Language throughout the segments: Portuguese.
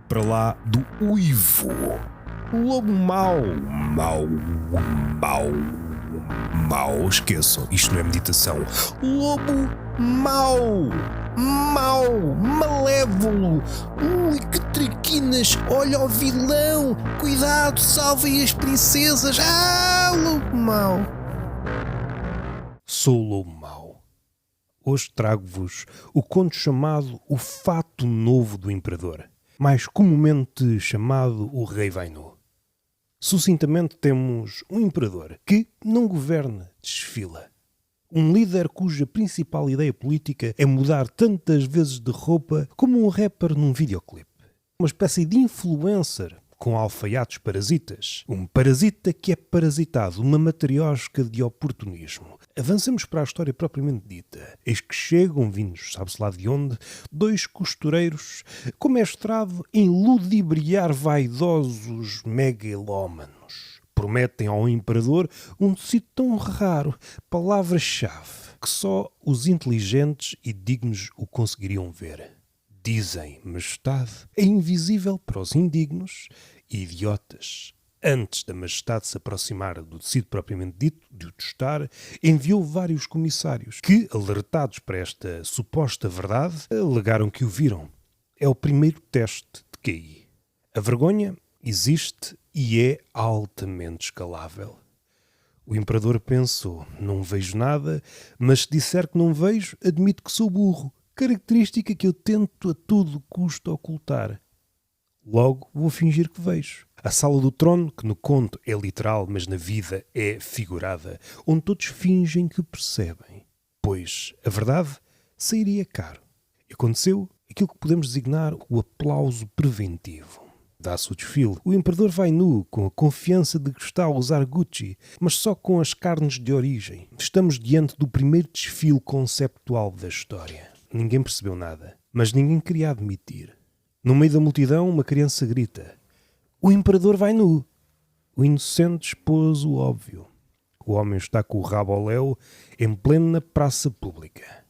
para lá do uivo. Lobo mau, esqueçam, isto não é meditação. Lobo mau, malévolo. Ui, que triquinas, olha o vilão. Cuidado, salvem as princesas. Lobo mau. Sou o Lobo Mau. Hoje trago-vos o conto chamado O Fato Novo do Imperador, mais comumente chamado O Rei Vai Nu. Sucintamente temos um imperador que não governa, desfila. Um líder cuja principal ideia política é mudar tantas vezes de roupa como um rapper num videoclipe. Uma espécie de influencer com alfaiates parasitas. Um parasita que é parasitado, uma matriosca de oportunismo. Avancemos para a história propriamente dita. Eis que chegam, vindos sabe-se lá de onde, dois costureiros com mestrado em ludibriar vaidosos megalómanos. Prometem ao imperador um tecido tão raro, palavra-chave, que só os inteligentes e dignos o conseguiriam ver. Dizem, majestade, é invisível para os indignos e idiotas. Antes da majestade se aproximar do tecido propriamente dito, de o testar, enviou vários comissários que, alertados para esta suposta verdade, alegaram que o viram. É o primeiro teste de QI. A vergonha existe e é altamente escalável. O imperador pensou, não vejo nada, mas se disser que não vejo, admito que sou burro. Característica que eu tento a todo custo ocultar. Logo vou fingir que vejo. A sala do trono, que no conto é literal, mas na vida é figurada, onde todos fingem que percebem. Pois a verdade sairia caro. Aconteceu aquilo que podemos designar o aplauso preventivo. Dá-se o desfile. O imperador vai nu, com a confiança de que está a usar Gucci, mas só com as carnes de origem. Estamos diante do primeiro desfile conceptual da história. Ninguém percebeu nada, mas ninguém queria admitir. No meio da multidão, uma criança grita: "O imperador vai nu!" O inocente expôs o óbvio. O homem está com o rabo ao léu em plena praça pública.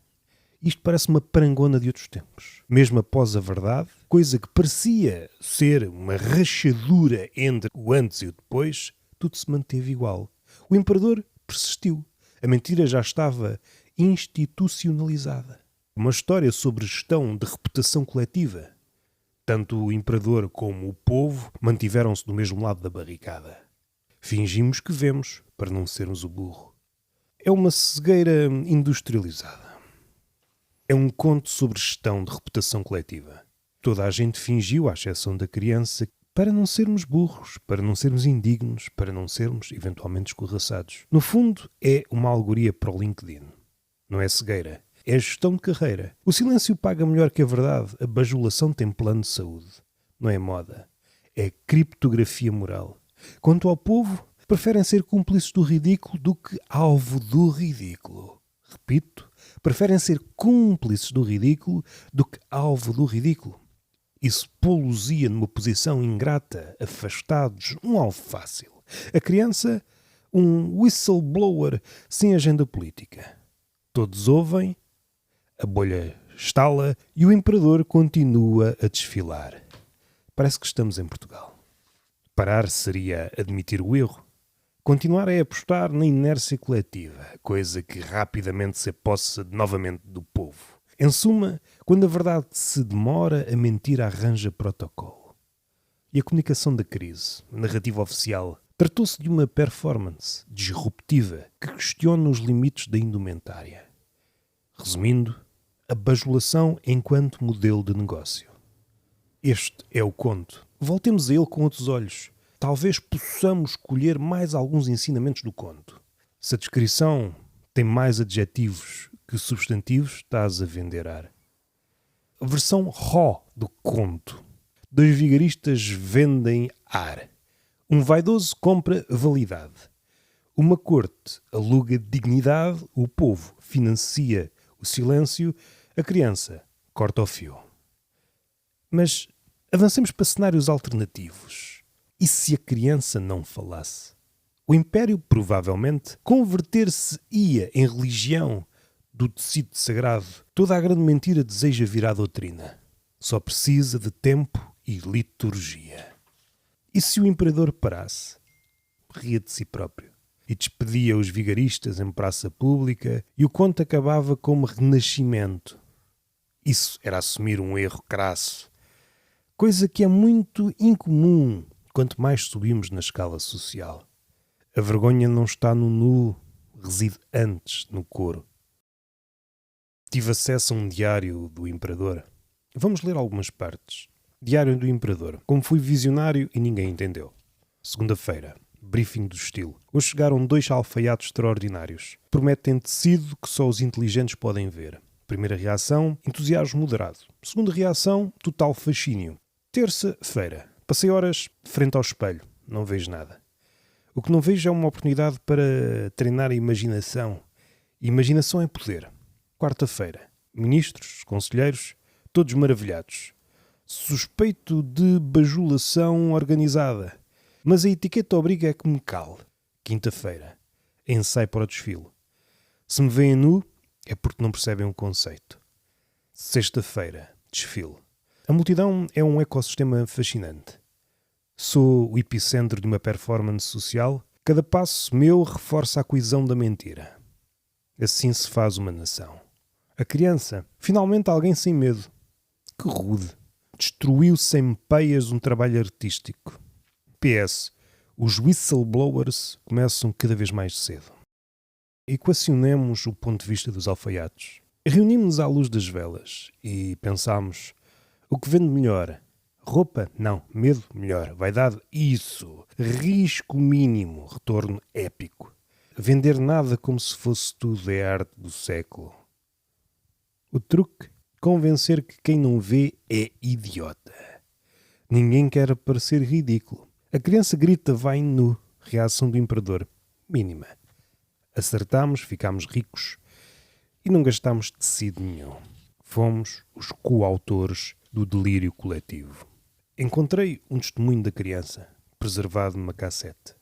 Isto parece uma parangona de outros tempos. Mesmo após a verdade, coisa que parecia ser uma rachadura entre o antes e o depois, tudo se manteve igual. O imperador persistiu. A mentira já estava institucionalizada. Uma história sobre gestão de reputação coletiva. Tanto o imperador como o povo mantiveram-se do mesmo lado da barricada. Fingimos que vemos, para não sermos o burro. É uma cegueira industrializada. É um conto sobre gestão de reputação coletiva. Toda a gente fingiu, à exceção da criança, para não sermos burros, para não sermos indignos, para não sermos, eventualmente, escorraçados. No fundo, é uma alegoria para o LinkedIn. Não é cegueira. É gestão de carreira. O silêncio paga melhor que a verdade. A bajulação tem plano de saúde. Não é moda. É criptografia moral. Quanto ao povo, preferem ser cúmplices do ridículo do que alvo do ridículo. Repito, preferem ser cúmplices do ridículo do que alvo do ridículo. Isso pô-los-ia numa posição ingrata, afastados, um alvo fácil. A criança, um whistleblower sem agenda política. Todos ouvem, a bolha estala e o imperador continua a desfilar. Parece que estamos em Portugal. Parar seria admitir o erro. Continuar é apostar na inércia coletiva, coisa que rapidamente se apossa novamente do povo. Em suma, quando a verdade se demora, a mentira arranja protocolo. E a comunicação da crise, a narrativa oficial, tratou-se de uma performance disruptiva que questiona os limites da indumentária. Resumindo, a bajulação enquanto modelo de negócio. Este é o conto. Voltemos a ele com outros olhos. Talvez possamos colher mais alguns ensinamentos do conto. Se a descrição tem mais adjetivos que substantivos, estás a vender ar. A versão raw do conto. Dois vigaristas vendem ar. Um vaidoso compra validade. Uma corte aluga dignidade, o povo financia o silêncio, a criança corta o fio. Mas avancemos para cenários alternativos. E se a criança não falasse? O império provavelmente converter-se-ia em religião do tecido sagrado. Toda a grande mentira deseja vir à doutrina. Só precisa de tempo e liturgia. E se o imperador parasse? Ria de si próprio e despedia os vigaristas em praça pública e o conto acabava como renascimento. Isso era assumir um erro crasso, coisa que é muito incomum quanto mais subimos na escala social. A vergonha não está no nu, reside antes no couro. Tive acesso a um diário do imperador. Vamos ler algumas partes. Diário do imperador. Como fui visionário e ninguém entendeu. Segunda-feira. Briefing do estilo. Hoje chegaram 2 alfaiates extraordinários. Prometem tecido que só os inteligentes podem ver. Primeira reação, entusiasmo moderado. Segunda reação, total fascínio. Terça-feira. Passei horas frente ao espelho. Não vejo nada. O que não vejo é uma oportunidade para treinar a imaginação. Imaginação é poder. Quarta-feira. Ministros, conselheiros, todos maravilhados. Suspeito de bajulação organizada. Mas a etiqueta obriga a que me cale. Quinta-feira. Ensaio para o desfile. Se me veem nu, é porque não percebem o conceito. Sexta-feira. Desfile. A multidão é um ecossistema fascinante. Sou o epicentro de uma performance social. Cada passo meu reforça a coesão da mentira. Assim se faz uma nação. A criança, finalmente alguém sem medo. Que rude. Destruiu sem peias um trabalho artístico. PS. Os whistleblowers começam cada vez mais cedo. Equacionemos o ponto de vista dos alfaiates. Reunimos-nos à luz das velas e pensámos: o que vende melhor? Roupa? Não. Medo? Melhor. Vaidade? Isso. Risco mínimo. Retorno épico. Vender nada como se fosse tudo é a arte do século. O truque? Convencer que quem não vê é idiota. Ninguém quer parecer ridículo. A criança grita vai nu. Reação do imperador. Mínima. Acertámos, ficámos ricos e não gastámos tecido nenhum. Fomos os coautores do delírio coletivo. Encontrei um testemunho da criança, preservado numa cassete.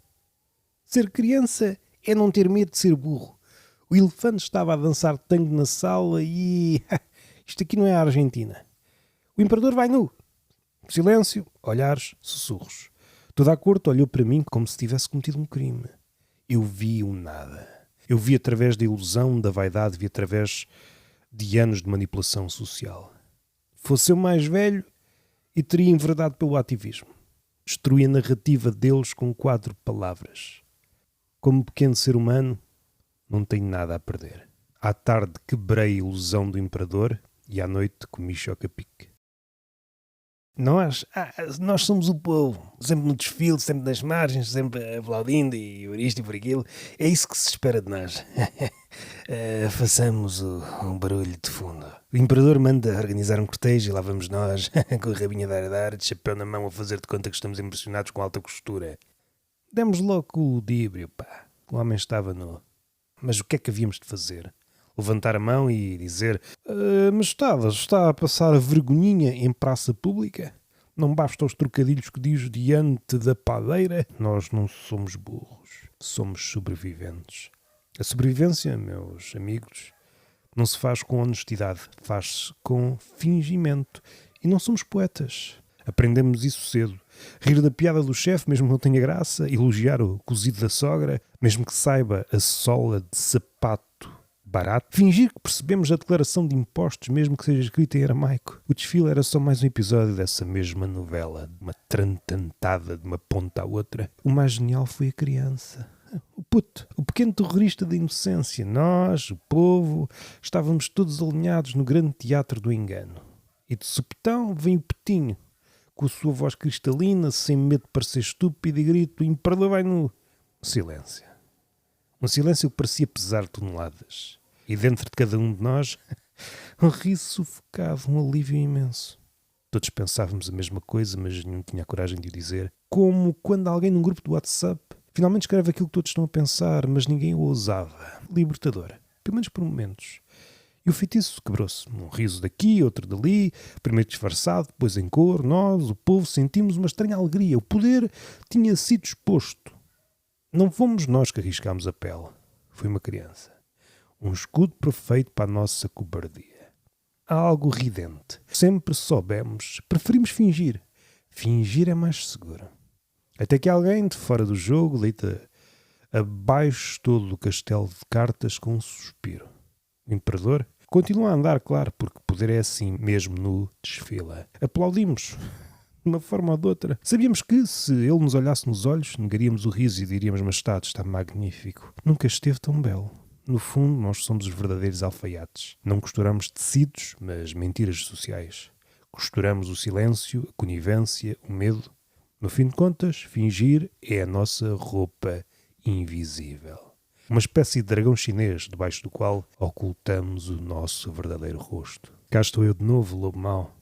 Ser criança é não ter medo de ser burro. O elefante estava a dançar tango na sala e... isto aqui não é a Argentina. O imperador vai nu. Silêncio, olhares, sussurros. Toda a corte olhou para mim como se tivesse cometido um crime. Eu vi o nada. Eu vi através da ilusão, da vaidade, vi através de anos de manipulação social. Fosse eu mais velho e teria enverdado pelo ativismo. Destruí a narrativa deles com 4 palavras. Como pequeno ser humano, não tenho nada a perder. À tarde quebrei a ilusão do imperador e à noite comi choca-pique. Nós somos o povo, sempre no desfile, sempre nas margens, sempre aplaudindo e por isto e por aquilo. É isso que se espera de nós. Façamos um barulho de fundo. O imperador manda organizar um cortejo e lá vamos nós, com a rabinha a dar, de chapéu na mão, a fazer de conta que estamos impressionados com alta costura. Demos logo o ludíbrio, pá. O homem estava nu. Mas o que é que havíamos de fazer? Levantar a mão e dizer: mas está a passar a vergonhinha em praça pública? Não basta os trocadilhos que diz diante da padeira? Nós não somos burros, somos sobreviventes. A sobrevivência, meus amigos, não se faz com honestidade, faz-se com fingimento. E não somos poetas. Aprendemos isso cedo. Rir da piada do chefe, mesmo que não tenha graça, elogiar o cozido da sogra, mesmo que saiba a sola de sapato barato, fingir que percebemos a declaração de impostos, mesmo que seja escrita em aramaico. O desfile era só mais um episódio dessa mesma novela, de uma trantantada de uma ponta à outra. O mais genial foi a criança. O puto, o pequeno terrorista da inocência. Nós, o povo, estávamos todos alinhados no grande teatro do engano. E de supetão vem o putinho, com a sua voz cristalina, sem medo de parecer estúpido, e grito: imperador vai nu. Silêncio. Um silêncio que parecia pesar toneladas. E dentro de cada um de nós, um riso sufocado, um alívio imenso. Todos pensávamos a mesma coisa, mas nenhum tinha a coragem de o dizer. Como quando alguém num grupo do WhatsApp finalmente escreve aquilo que todos estão a pensar, mas ninguém o ousava. Libertador. Pelo menos por momentos. E o feitiço quebrou-se. Um riso daqui, outro dali, primeiro disfarçado, depois em cor. Nós, o povo, sentimos uma estranha alegria. O poder tinha sido exposto. Não fomos nós que arriscámos a pele. Foi uma criança. Um escudo perfeito para a nossa cobardia. Há algo ridente. Sempre soubemos. Preferimos fingir. Fingir é mais seguro. Até que alguém de fora do jogo deita abaixo todo o castelo de cartas com um suspiro. O imperador continua a andar, claro, porque poder é assim mesmo no desfila. Aplaudimos, de uma forma ou de outra. Sabíamos que, se ele nos olhasse nos olhos, negaríamos o riso e diríamos: mas está magnífico. Nunca esteve tão belo. No fundo, nós somos os verdadeiros alfaiates. Não costuramos tecidos, mas mentiras sociais. Costuramos o silêncio, a conivência, o medo. No fim de contas, fingir é a nossa roupa invisível. Uma espécie de dragão chinês debaixo do qual ocultamos o nosso verdadeiro rosto. Cá estou eu de novo, lobo mau.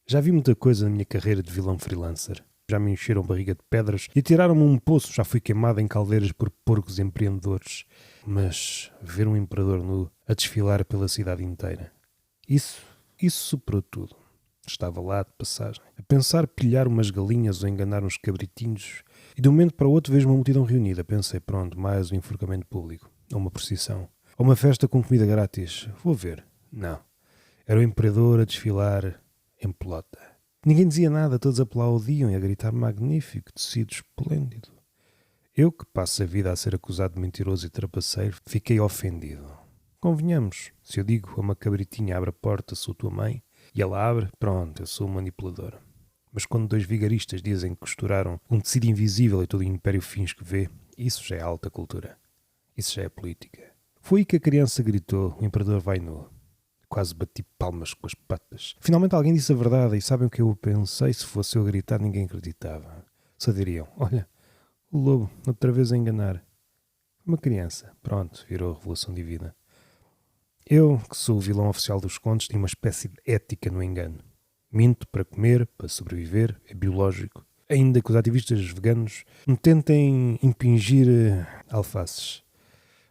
Já vi muita coisa na minha carreira de vilão freelancer. Já me encheram barriga de pedras e atiraram-me um poço. Já fui queimado em caldeiras por porcos empreendedores. Mas ver um imperador nu a desfilar pela cidade inteira, isso superou tudo. Estava lá de passagem, a pensar pilhar umas galinhas ou enganar uns cabritinhos, e de um momento para o outro vejo uma multidão reunida. Pensei: pronto, mais um enforcamento público, ou uma procissão, ou uma festa com comida grátis. Vou ver. Não. Era o imperador a desfilar em pelota. Ninguém dizia nada, todos aplaudiam e a gritar: magnífico, tecido esplêndido. Eu, que passo a vida a ser acusado de mentiroso e trapaceiro, fiquei ofendido. Convenhamos, se eu digo a uma cabritinha: abre a porta, sou tua mãe, e ela abre, pronto, eu sou um manipulador. Mas quando dois vigaristas dizem que costuraram um tecido invisível e todo o império finge que vê, isso já é alta cultura. Isso já é política. Foi aí que a criança gritou: o imperador vai nu. Quase bati palmas com as patas. Finalmente alguém disse a verdade, e sabem o que eu pensei? Se fosse eu a gritar, ninguém acreditava. Só diriam: olha, o lobo, outra vez a enganar. Uma criança. Pronto, virou a revelação divina. Eu, que sou o vilão oficial dos contos, tenho uma espécie de ética no engano. Minto para comer, para sobreviver, é biológico. Ainda que os ativistas veganos me tentem impingir alfaces.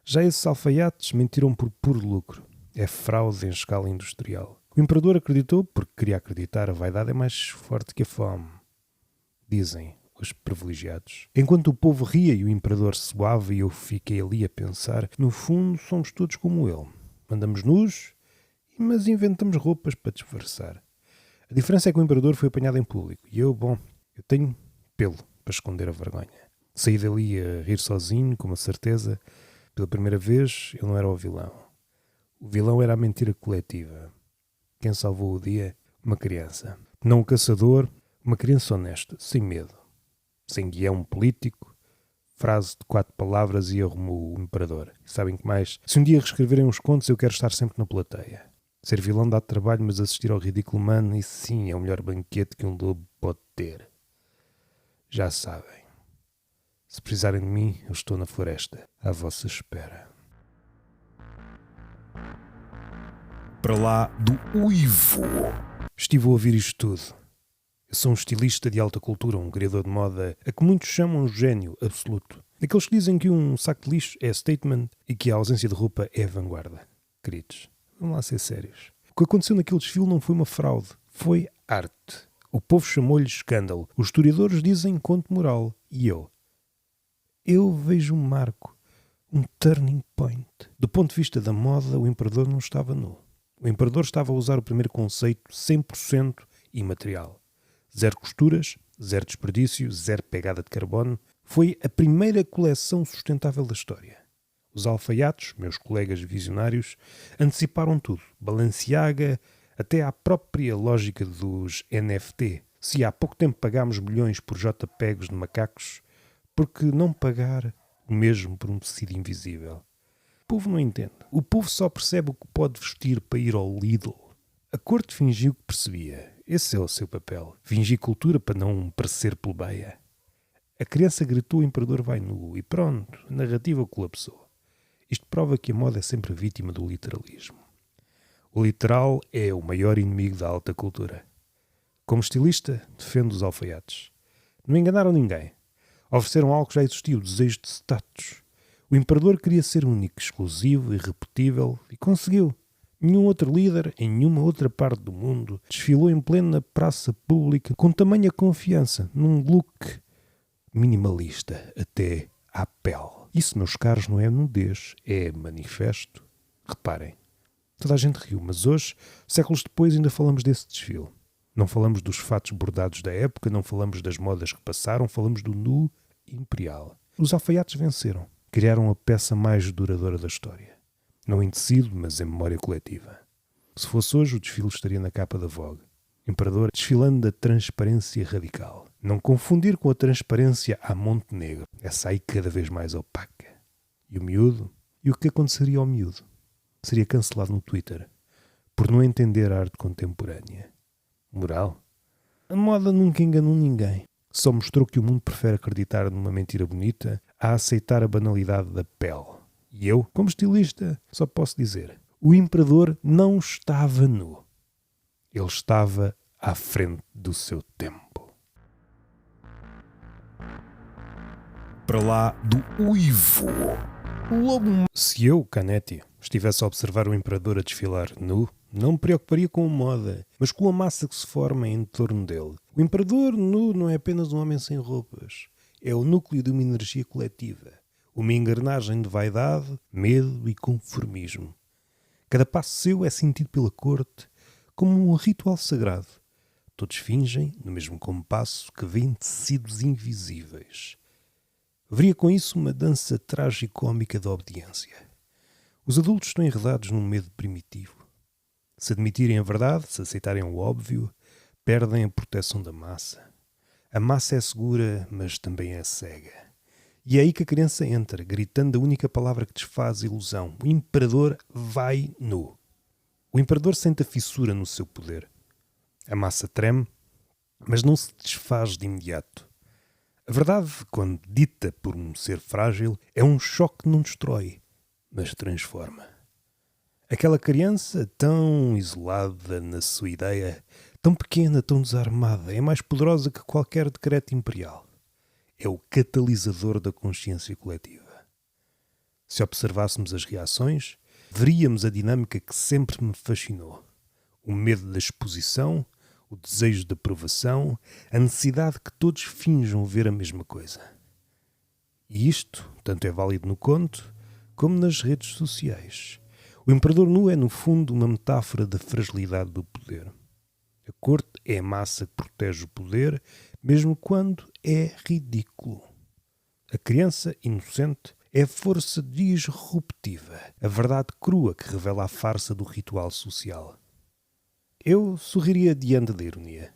Já esses alfaiates mentiram por puro lucro. É fraude em escala industrial. O imperador acreditou porque queria acreditar. A vaidade é mais forte que a fome, dizem os privilegiados. Enquanto o povo ria e o imperador suava, e eu fiquei ali a pensar: no fundo somos todos como ele. Andamos nus, mas inventamos roupas para disfarçar. A diferença é que o imperador foi apanhado em público. E eu tenho pelo para esconder a vergonha. Saí dali a rir sozinho, com uma certeza. Pela primeira vez, eu não era o vilão. O vilão era a mentira coletiva. Quem salvou o dia? Uma criança. Não o caçador, uma criança honesta, sem medo. Sem guião político. Frase de 4 palavras e arrumou o imperador. E sabem que mais? Se um dia reescreverem os contos, eu quero estar sempre na plateia. Ser vilão dá trabalho, mas assistir ao ridículo humano, isso sim é o melhor banquete que um lobo pode ter. Já sabem. Se precisarem de mim, eu estou na floresta, à vossa espera. Para lá do uivo. Estive a ouvir isto tudo. Eu sou um estilista de alta cultura, um criador de moda, a que muitos chamam um gênio absoluto. Daqueles que dizem que um saco de lixo é statement e que a ausência de roupa é vanguarda. Queridos, vamos lá ser sérios. O que aconteceu naquele desfile não foi uma fraude, foi arte. O povo chamou-lhe escândalo. Os historiadores dizem conto moral. E eu vejo um marco, um turning point. Do ponto de vista da moda, o imperador não estava nu. O imperador estava a usar o primeiro conceito 100% imaterial. Zero costuras, zero desperdício, zero pegada de carbono. Foi a primeira coleção sustentável da história. Os alfaiates, meus colegas visionários, anteciparam tudo. Balenciaga, até à própria lógica dos NFT. Se há pouco tempo pagámos milhões por JPEGs de macacos, por que não pagar o mesmo por um tecido invisível? O povo não entende. O povo só percebe o que pode vestir para ir ao Lidl. A corte fingiu que percebia. Esse é o seu papel. Fingir cultura para não parecer plebeia. A criança gritou: o imperador vai nu. E pronto, a narrativa colapsou. Isto prova que a moda é sempre vítima do literalismo. O literal é o maior inimigo da alta cultura. Como estilista, defendo os alfaiates. Não enganaram ninguém. Ofereceram algo que já existia, o desejo de status. O imperador queria ser único, exclusivo, irrepetível, e conseguiu. Nenhum outro líder, em nenhuma outra parte do mundo, desfilou em plena praça pública com tamanha confiança, num look minimalista até à pele. Isso, meus caros, não é nudez, é manifesto. Reparem, toda a gente riu, mas hoje, séculos depois, ainda falamos desse desfile. Não falamos dos fatos bordados da época, não falamos das modas que passaram, falamos do nu imperial. Os alfaiates venceram. Criaram a peça mais duradoura da história. Não em tecido, mas em memória coletiva. Se fosse hoje, o desfile estaria na capa da Vogue. Imperador desfilando da transparência radical. Não confundir com a transparência à Montenegro. Essa aí cada vez mais opaca. E o miúdo? E o que aconteceria ao miúdo? Seria cancelado no Twitter por não entender a arte contemporânea. Moral? A moda nunca enganou ninguém. Só mostrou que o mundo prefere acreditar numa mentira bonita a aceitar a banalidade da pele. E eu, como estilista, só posso dizer: o imperador não estava nu. Ele estava à frente do seu tempo. Para lá do uivo. Lobo. Se eu, Canetti, estivesse a observar o imperador a desfilar nu, não me preocuparia com a moda, mas com a massa que se forma em torno dele. O imperador nu não é apenas um homem sem roupas. É o núcleo de uma energia coletiva. Uma engrenagem de vaidade, medo e conformismo. Cada passo seu é sentido pela corte como um ritual sagrado. Todos fingem, no mesmo compasso, que veem tecidos invisíveis. Haveria com isso uma dança tragicómica da obediência. Os adultos estão enredados num medo primitivo. Se admitirem a verdade, se aceitarem o óbvio, perdem a proteção da massa. A massa é segura, mas também é cega. E é aí que a criança entra, gritando a única palavra que desfaz a ilusão. O imperador vai nu. O imperador sente a fissura no seu poder. A massa treme, mas não se desfaz de imediato. A verdade, quando dita por um ser frágil, é um choque que não destrói, mas transforma. Aquela criança tão isolada na sua ideia, tão pequena, tão desarmada, é mais poderosa que qualquer decreto imperial. É o catalisador da consciência coletiva. Se observássemos as reações, veríamos a dinâmica que sempre me fascinou. O medo da exposição, o desejo de aprovação, a necessidade que todos finjam ver a mesma coisa. E isto tanto é válido no conto como nas redes sociais. O imperador nu é, no fundo, uma metáfora da fragilidade do poder. A corte é a massa que protege o poder, mesmo quando é ridículo. A criança inocente é a força disruptiva, a verdade crua que revela a farsa do ritual social. Eu sorriria diante da ironia.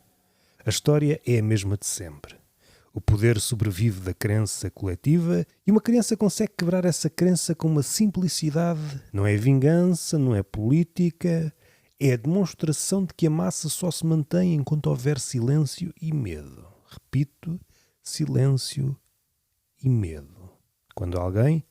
A história é a mesma de sempre. O poder sobrevive da crença coletiva e uma criança consegue quebrar essa crença com uma simplicidade. Não é vingança, não é política, é a demonstração de que a massa só se mantém enquanto houver silêncio e medo. Repito, silêncio e medo. Quando alguém,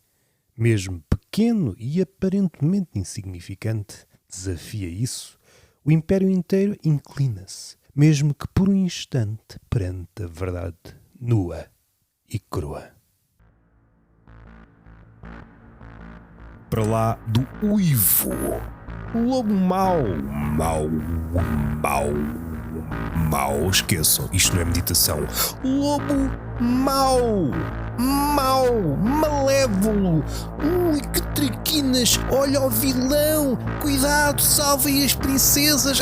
mesmo pequeno e aparentemente insignificante, desafia isso, o império inteiro inclina-se, mesmo que por um instante, perante a verdade nua e crua. Para lá do uivo. Lobo mau. Mau. Esqueçam, isto não é meditação. Lobo mau. Malévolo. Ui, que triquinas. Olha o vilão. Cuidado, salvem as princesas.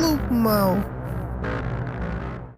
Lobo mau.